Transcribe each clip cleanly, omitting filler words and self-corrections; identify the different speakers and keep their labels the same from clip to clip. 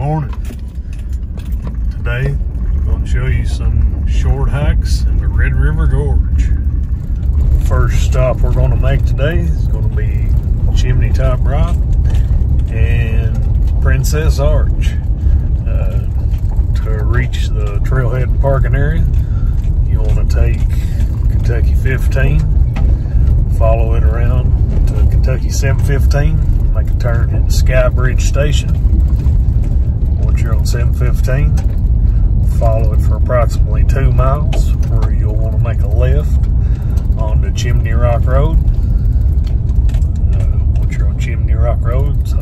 Speaker 1: morning. Today, I'm going to show you some short hikes in the Red River Gorge. First stop we're going to make today is going to be Chimney Top Rock and Princess Arch. To reach the Trailhead parking area, you want to take Kentucky 15, follow it around to Kentucky 715, make a turn at Sky Bridge Station. Once you're on 715, follow it for approximately 2 miles, where you'll want to make a left onto Chimney Rock Road. Once you're on Chimney Rock Road, it's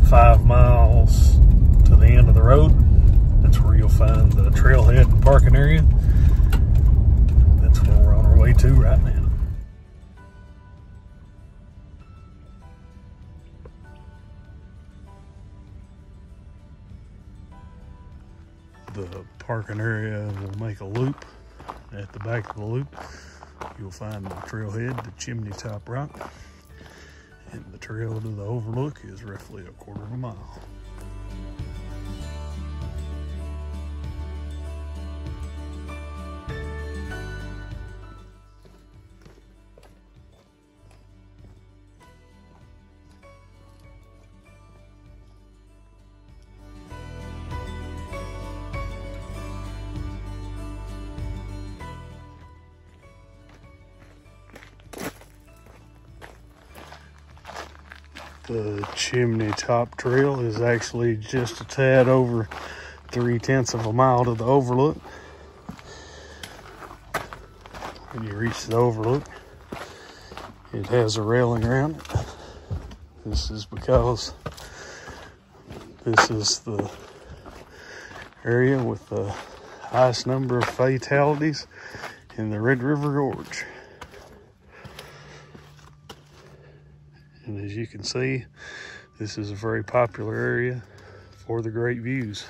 Speaker 1: 5 miles to the end of the road. That's where you'll find the trailhead and parking area. That's where we're on our way to right now. The parking area will make a loop. At the back of the loop, you'll find the trailhead to Chimney Top Rock, and the trail to the overlook is roughly a 1/4 mile. The Chimney Top Trail is actually just a tad over 3/10 of a mile to the overlook. When you reach the overlook, it has a railing around it. This is because this is the area with the highest number of fatalities in the Red River Gorge. And as you can see, this is a very popular area for the great views.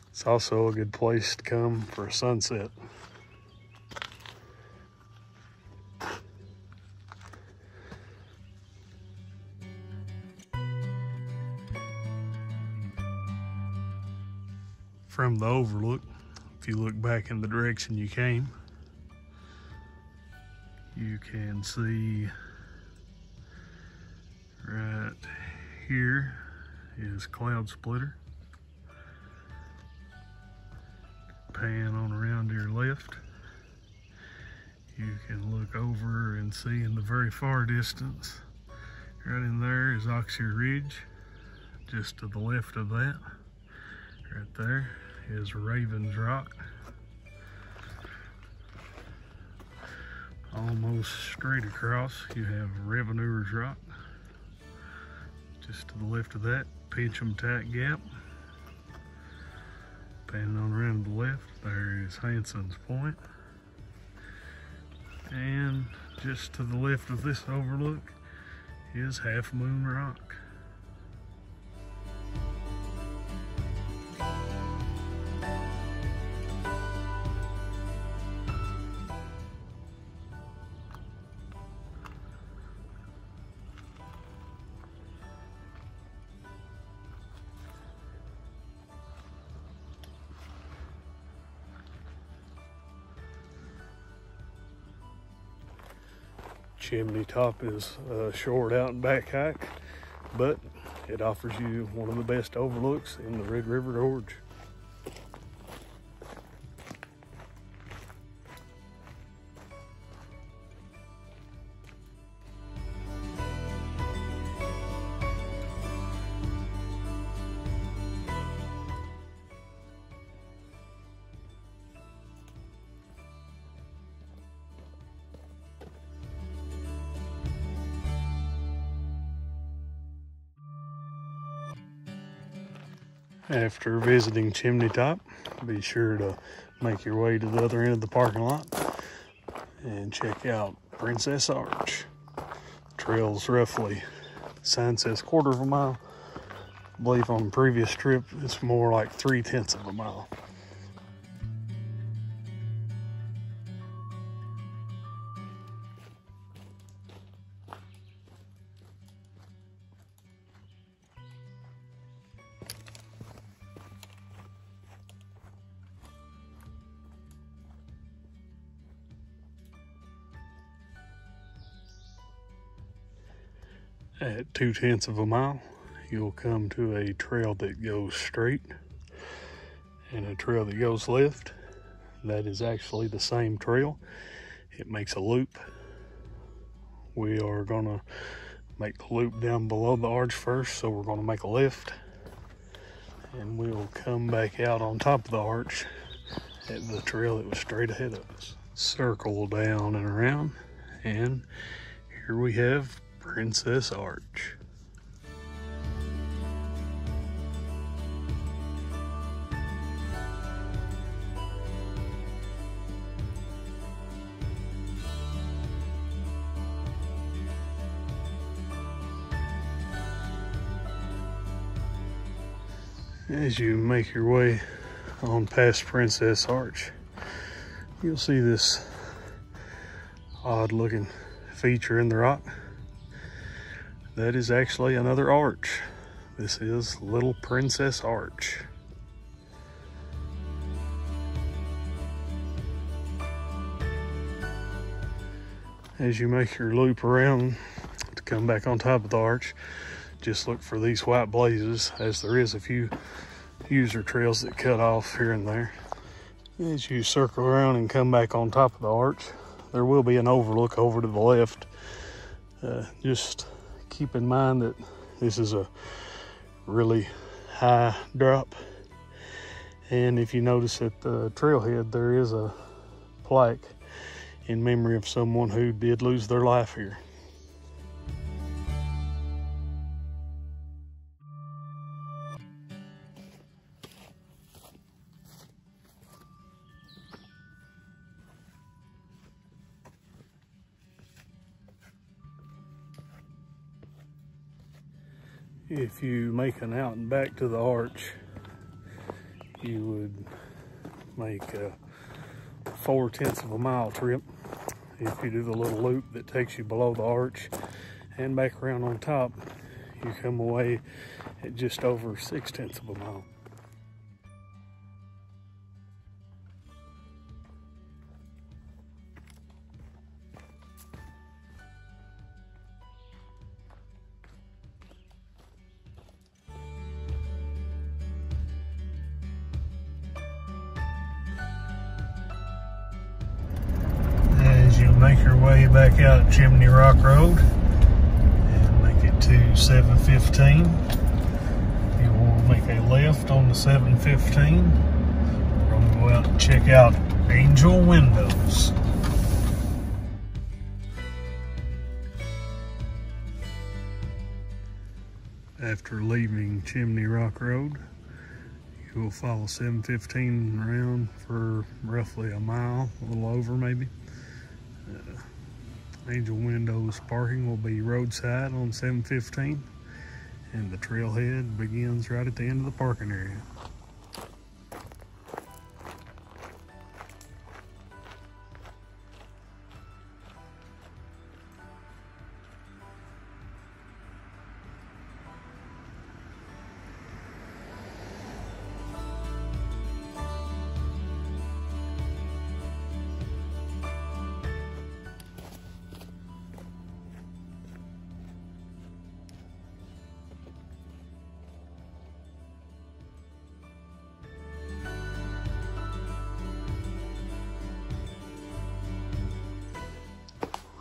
Speaker 1: It's also a good place to come for a sunset. From the overlook, if you look back in the direction you came, you can see right here is Cloud Splitter. Pan on around to your left. You can look over and see in the very far distance, right in there is Oxear Ridge. Just to the left of that, right there, is Raven's Rock. Almost straight across, you have Revenue's Rock. Just to the left of that, Pincham Tight Gap. Panning on around to the left, there is Hanson's Point. And just to the left of this overlook is Half Moon Rock. Chimney Top is a short out and back hike, but it offers you one of the best overlooks in the Red River Gorge. After visiting Chimney Top, be sure to make your way to the other end of the parking lot and check out Princess Arch. Trail's roughly, sign says 1/4 mile. I believe on the previous trip it's more like 3/10 of a mile. At 2/10 of a mile, you'll come to a trail that goes straight and a trail that goes left. That is actually the same trail. It makes a loop. We are gonna make the loop down below the arch first, so we're gonna make a left and we'll come back out on top of the arch at the trail that was straight ahead of us. Circle down and around, and here we have Princess Arch. As you make your way on past Princess Arch, you'll see this odd looking feature in the rock. That is actually another arch. This is Little Princess Arch. As you make your loop around to come back on top of the arch, just look for these white blazes, as there is a few user trails that cut off here and there. As you circle around and come back on top of the arch, there will be an overlook over to the left. Just keep in mind that this is a really high drop. And if you notice at the trailhead, there is a plaque in memory of someone who did lose their life here. If you make an out and back to the arch, you would make a 4/10 of a mile trip. If you do the little loop that takes you below the arch and back around on top, you come away at just over 6/10 of a mile. Make your way back out Chimney Rock Road and make it to 715. You will make a left on the 715. We're going to go out and check out Angel Windows. After leaving Chimney Rock Road, you will follow 715 around for roughly a mile, a little over maybe. Angel Windows parking will be roadside on 715, and the trailhead begins right at the end of the parking area.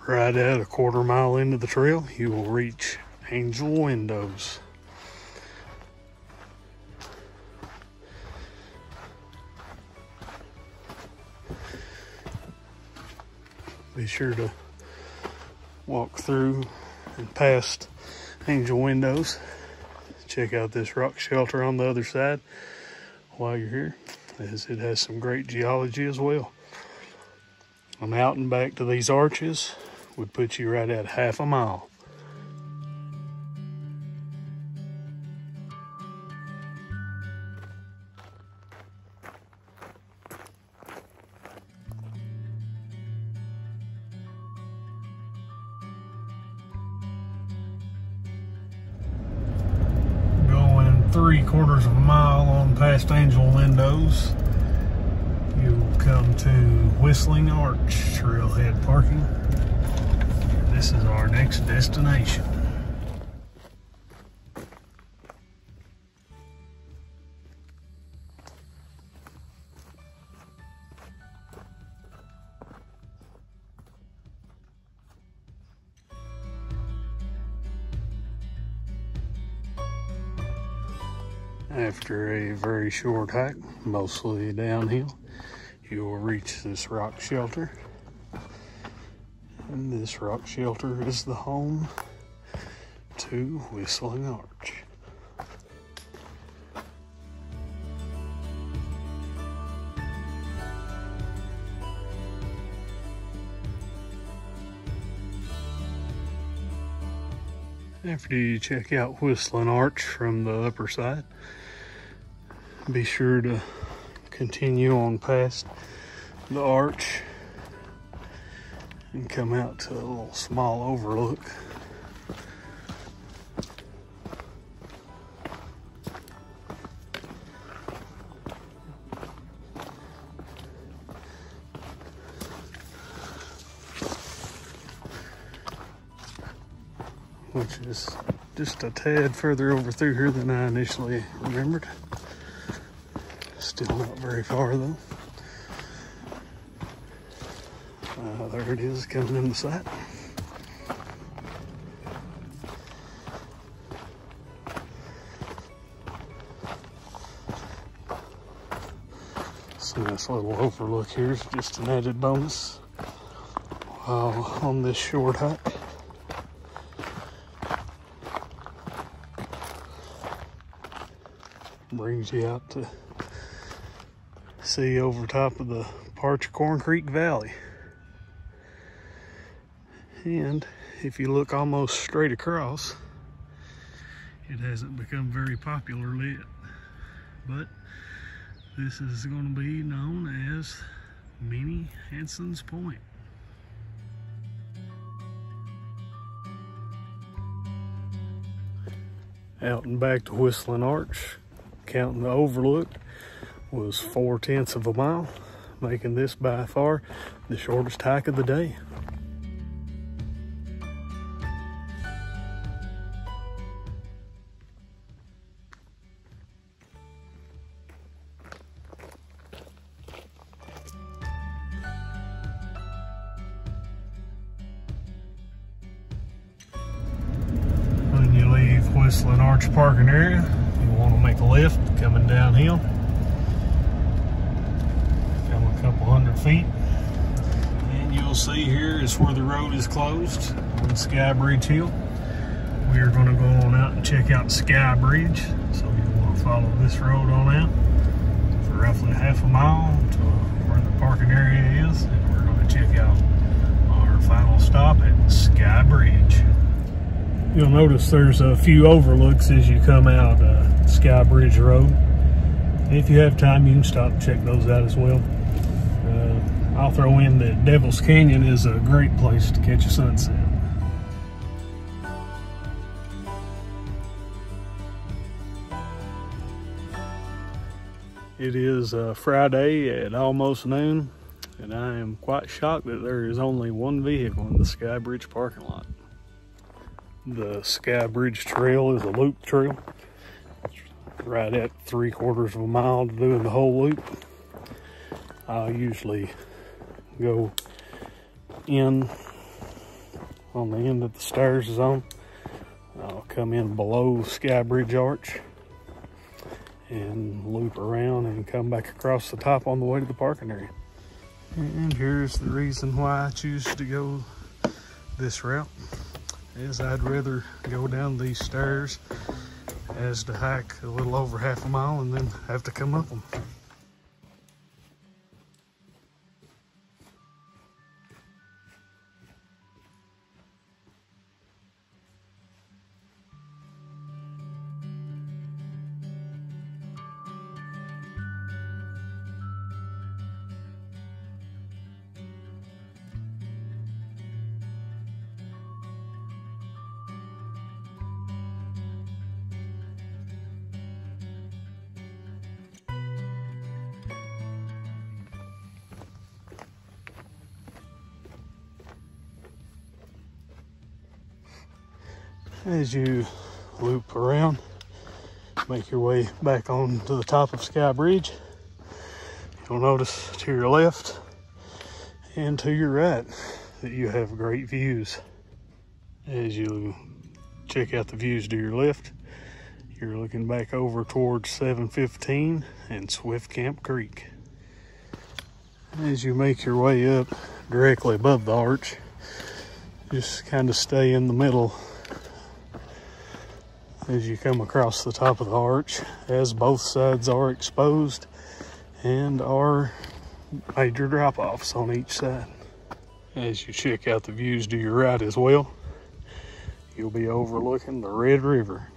Speaker 1: Right at a 1/4 mile into the trail, you will reach Angel Windows. Be sure to walk through and past Angel Windows. Check out this rock shelter on the other side while you're here, as it has some great geology as well. An out and back to these arches would put you right at 1/2 mile. Going 3/4 of a mile on past Angel Windows, you will come to Whistling Arch Trailhead parking. This is our next destination. After a very short hike, mostly downhill, you will reach this rock shelter. And this rock shelter is the home to Whistling Arch. After you check out Whistling Arch from the upper side, be sure to continue on past the arch and come out to a little small overlook. Which is just a tad further over through here than I initially remembered. Still not very far though. There it is coming in the sight. So this little overlook here is just an added bonus while on this short hike. Brings you out to see over top of the Corn Creek Valley. And if you look almost straight across, it hasn't become very popular yet, but this is going to be known as Mini Hanson's Point. Out and back to Whistling Arch, counting the overlook, was 4/10 of a mile, making this by far the shortest hike of the day. When you leave Whistling Arch parking area, you want to make a left coming downhill. Come a couple hundred feet, and you'll see here is where the road is closed on Sky Bridge Hill. We are going to go on out and check out Sky Bridge, so you want to follow this road on out for roughly half a mile to where the parking area is, and we're going to check out our final stop at Sky Bridge. You'll notice there's a few overlooks as you come out Sky Bridge Road. And if you have time, you can stop and check those out as well. I'll throw in that Devil's Canyon is a great place to catch a sunset. It is Friday at almost noon, and I am quite shocked that there is only one vehicle in the Sky Bridge parking lot. The Sky Bridge Trail is a loop trail. It's right at 3/4 of a mile to doing the whole loop. I'll usually go in on the end that the stairs is on. I'll come in below Sky Bridge Arch and loop around and come back across the top on the way to the parking area. And here's the reason why I choose to go this route. Is I'd rather go down these stairs as to hike a little over half a mile and then have to come up them. As you loop around, make your way back on to the top of Sky Bridge, you'll notice to your left and to your right that you have great views. As you check out the views to your left, You're looking back over towards 715 and Swift Camp Creek. As you make your way up directly above the arch, just kind of stay in the middle as you come across the top of the arch, as both sides are exposed and are major drop-offs on each side. As you check out the views to your right as well, you'll be overlooking the Red River.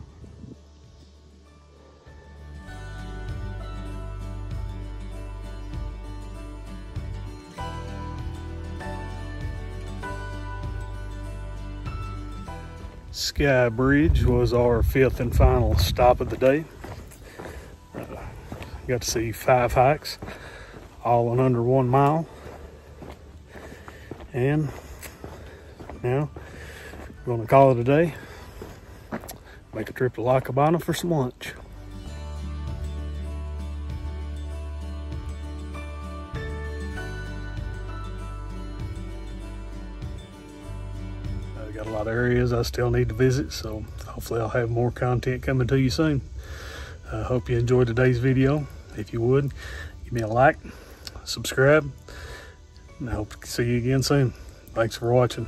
Speaker 1: Sky Bridge was our 5th and final stop of the day. Got to see 5 hikes, all in under 1 mile. And now we're gonna call it a day. Make a trip to La Cabana for some lunch. Got a lot of areas I still need to visit, so hopefully I'll have more content coming to you soon. I hope you enjoyed today's video. If you would, give me a like, subscribe, and I hope to see you again soon. Thanks for watching.